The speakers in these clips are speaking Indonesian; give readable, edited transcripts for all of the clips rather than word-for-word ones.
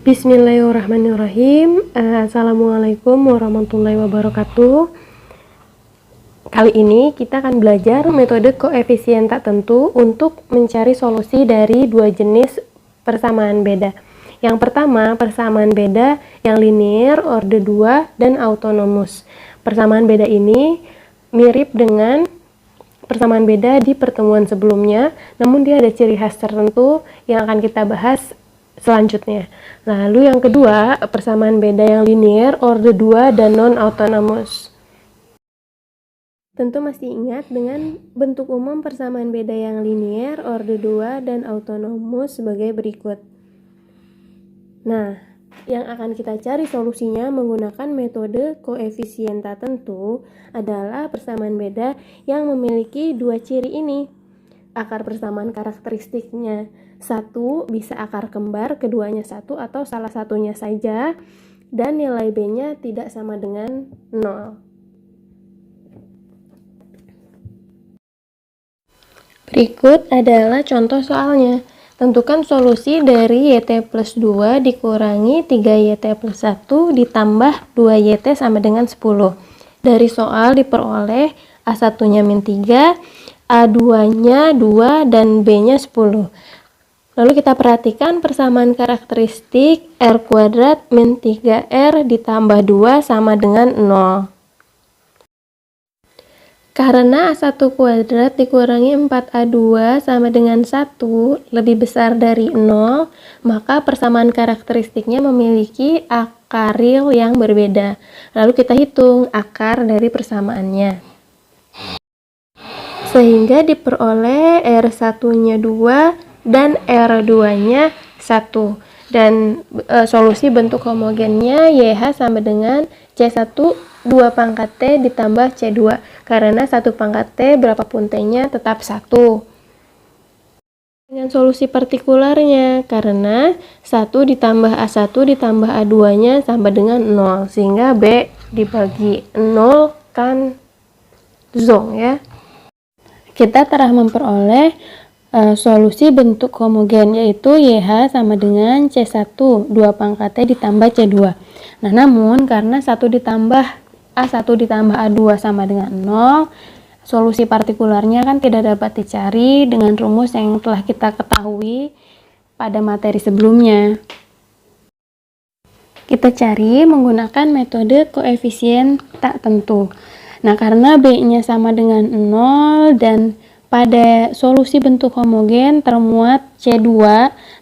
Bismillahirrahmanirrahim. Assalamualaikum warahmatullahi wabarakatuh. Kali ini kita akan belajar metode koefisien tak tentu untuk mencari solusi dari dua jenis persamaan beda. Yang pertama, persamaan beda yang linear, orde 2, dan autonomous. Persamaan beda ini mirip dengan persamaan beda di pertemuan sebelumnya, namun dia ada ciri khas tertentu yang akan kita bahas selanjutnya. Lalu yang kedua, persamaan beda yang linear, orde 2, dan non-autonomous. Tentu masih ingat dengan bentuk umum persamaan beda yang linear, orde 2, dan autonomous sebagai berikut. Nah, yang akan kita cari solusinya menggunakan metode koefisien tak tentu adalah persamaan beda yang memiliki dua ciri ini. Akar persamaan karakteristiknya 1 bisa akar kembar, keduanya 1 atau salah satunya saja, dan nilai B-nya tidak sama dengan 0. Berikut adalah contoh soalnya. Tentukan solusi dari YT plus 2 dikurangi 3YT plus 1 ditambah 2YT sama dengan 10. Dari soal diperoleh A1-nya min 3, A2-nya 2, dan B-nya 10. Lalu kita perhatikan persamaan karakteristik R kuadrat min 3R ditambah 2 sama dengan 0. Karena A1 kuadrat dikurangi 4A2 sama dengan 1 lebih besar dari 0, maka persamaan karakteristiknya memiliki akar real yang berbeda. Lalu kita hitung akar dari persamaannya. Sehingga diperoleh R1-nya 2 dan R2-nya 1. Dan solusi bentuk homogennya YH sama dengan C1 2 pangkat T ditambah C2. Karena 1 pangkat T berapapun T-nya tetap 1. Dengan solusi partikularnya, karena 1 ditambah A1 ditambah A2-nya sama dengan 0. Sehingga B dibagi 0 kan zong ya. Kita telah memperoleh solusi bentuk homogen, yaitu YH sama dengan C1 2 pangkat T ditambah C2. Nah, namun karena 1 ditambah A1 ditambah A2 sama dengan 0, solusi partikularnya kan tidak dapat dicari dengan rumus yang telah kita ketahui pada materi sebelumnya. Kita cari menggunakan metode koefisien tak tentu. Nah, karena B-nya sama dengan 0 dan pada solusi bentuk homogen termuat C2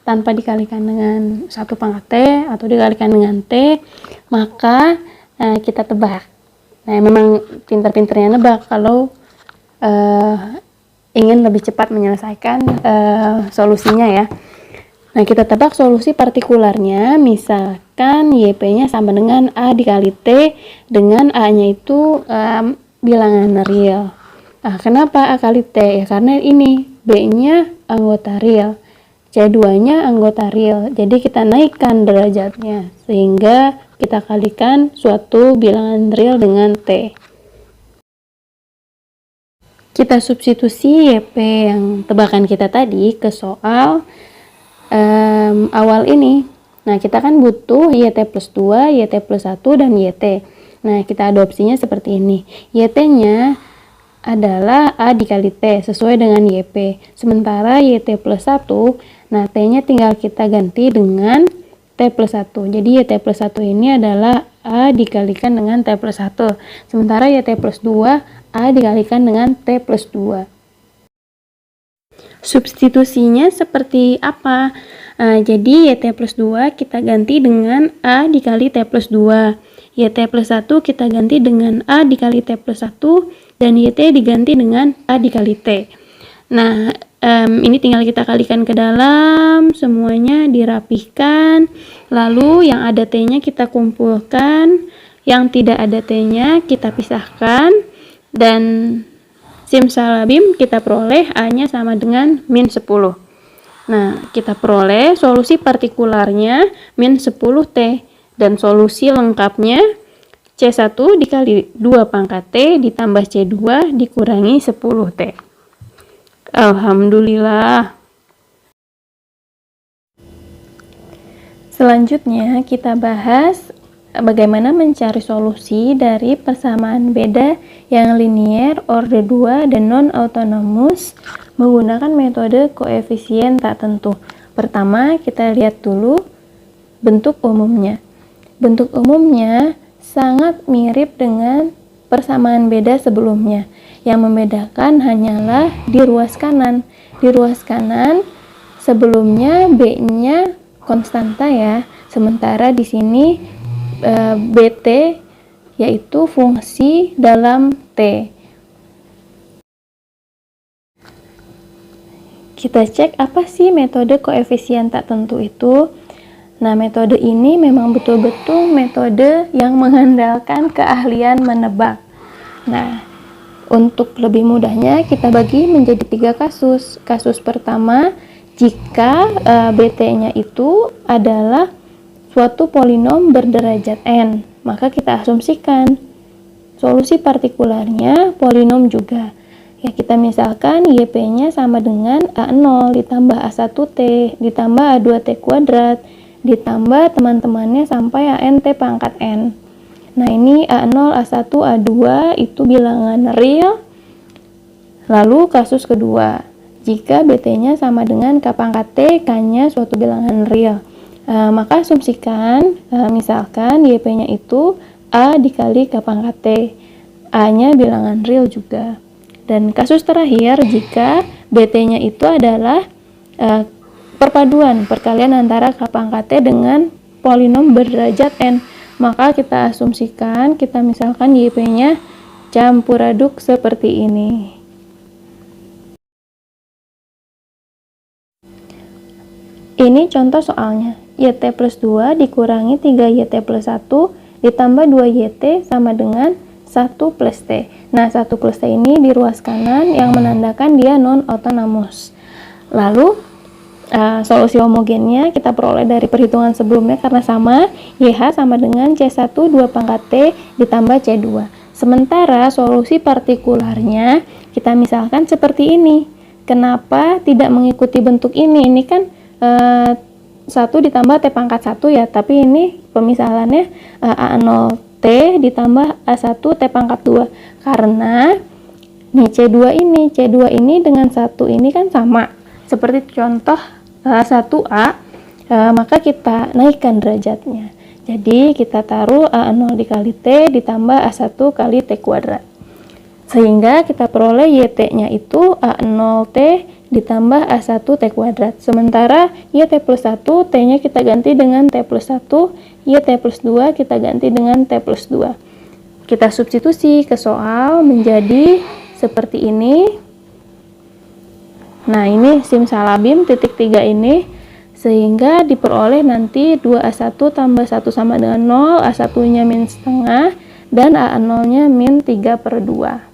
tanpa dikalikan dengan 1 pangkat T atau dikalikan dengan T, maka kita tebak. Nah, memang pinter-pinternya nebak kalau ingin lebih cepat menyelesaikan solusinya ya. Nah, kita tebak solusi partikularnya, misalkan YP-nya sama dengan A dikali T, dengan A-nya itu bilangan real. Nah, kenapa A kali T? Ya karena ini B-nya anggota real, C2-nya anggota real. Jadi kita naikkan derajatnya, sehingga kita kalikan suatu bilangan real dengan T. Kita substitusi YP yang tebakan kita tadi ke soal awal ini. Nah, kita kan butuh YT plus 2, YT plus 1, dan YT. Nah, kita adopsinya seperti ini. YT-nya adalah A dikali T sesuai dengan YP. Sementara YT plus 1, nah T-nya tinggal kita ganti dengan T plus 1. Jadi YT plus 1 ini adalah A dikalikan dengan T plus 1. Sementara YT plus 2, A dikalikan dengan T plus 2. Substitusinya seperti apa? Jadi YT plus 2 kita ganti dengan A dikali T plus 2. YT plus 1 kita ganti dengan A dikali T plus 1. Dan YT diganti dengan A dikali T. Nah, ini tinggal kita kalikan ke dalam, semuanya dirapihkan. Lalu yang ada T-nya kita kumpulkan, yang tidak ada T-nya kita pisahkan. Dan simsalabim kita peroleh A-nya sama dengan min 10. Nah, kita peroleh solusi partikularnya min 10T. Dan solusi lengkapnya C1 dikali 2 pangkat T ditambah C2 dikurangi 10T. Alhamdulillah. Selanjutnya kita bahas bagaimana mencari solusi dari persamaan beda yang linier, orde 2, dan non-autonomous menggunakan metode koefisien tak tentu. Pertama, kita lihat dulu bentuk umumnya. Bentuk umumnya sangat mirip dengan persamaan beda sebelumnya. Yang membedakan hanyalah di ruas kanan. Di ruas kanan sebelumnya B-nya konstanta ya, sementara di sini BT yaitu fungsi dalam T. Kita cek apa sih metode koefisien tak tentu itu. Nah, metode ini memang betul-betul metode yang mengandalkan keahlian menebak. Nah, untuk lebih mudahnya kita bagi menjadi 3 kasus. Kasus pertama, jika BT-nya itu adalah suatu polinom berderajat n, maka kita asumsikan solusi partikularnya polinom juga. Ya, kita misalkan YP-nya sama dengan A0 ditambah A1T ditambah A2T kuadrat ditambah teman-temannya sampai ANT pangkat n. Nah, ini A0, A1, A2 itu bilangan real. Lalu kasus kedua, jika BT-nya sama dengan K pangkat T, K-nya suatu bilangan real. Maka asumsikan, misalkan YP-nya itu A dikali K pangkat T. A-nya bilangan real juga. Dan kasus terakhir, jika BT-nya itu adalah perpaduan, perkalian antara K pangkat T dengan polinom berderajat n. Maka kita asumsikan, kita misalkan YP-nya campur aduk seperti ini. Ini contoh soalnya, YT plus 2 dikurangi 3YT plus 1 ditambah 2YT sama dengan 1 plus T. Nah, 1 plus T ini di ruas kanan yang menandakan dia non-autonomous. Lalu, solusi homogennya kita peroleh dari perhitungan sebelumnya karena sama, YH sama dengan C1 2 pangkat T ditambah C2. Sementara solusi partikularnya kita misalkan seperti ini. Kenapa tidak mengikuti bentuk ini? Ini kan 1 ditambah T pangkat 1 ya, tapi ini pemisahannya A0T ditambah A1 T pangkat 2. Karena nih C2 ini dengan 1 ini kan sama. Seperti contoh 1A, maka kita naikkan derajatnya. Jadi kita taruh A0 dikali T ditambah A1 kali T kuadrat. Sehingga kita peroleh YT-nya itu A0T ditambah A1 T kuadrat. Sementara YT plus 1, T-nya kita ganti dengan T plus 1, YT plus 2 kita ganti dengan T plus 2. Kita substitusi ke soal menjadi seperti ini. Nah, ini simsalabim titik 3 ini, sehingga diperoleh nanti 2A1 tambah 1 sama dengan 0, A1-nya min setengah, dan A0-nya min 3/2.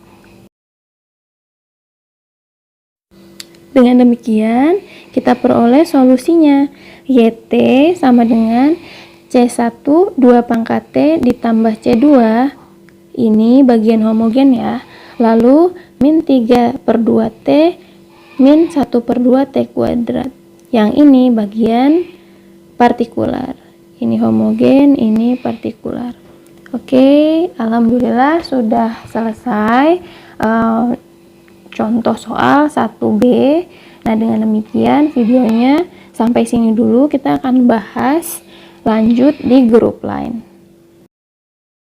Dengan demikian, kita peroleh solusinya. YT sama dengan C1 2 pangkat T ditambah C2. Ini bagian homogen ya. Lalu min 3/2 T min 1/2 T kuadrat. Yang ini bagian partikular. Ini homogen, ini partikular. Oke, alhamdulillah sudah selesai contoh soal 1B. Nah, dengan demikian videonya sampai sini dulu. Kita akan bahas lanjut di grup lain.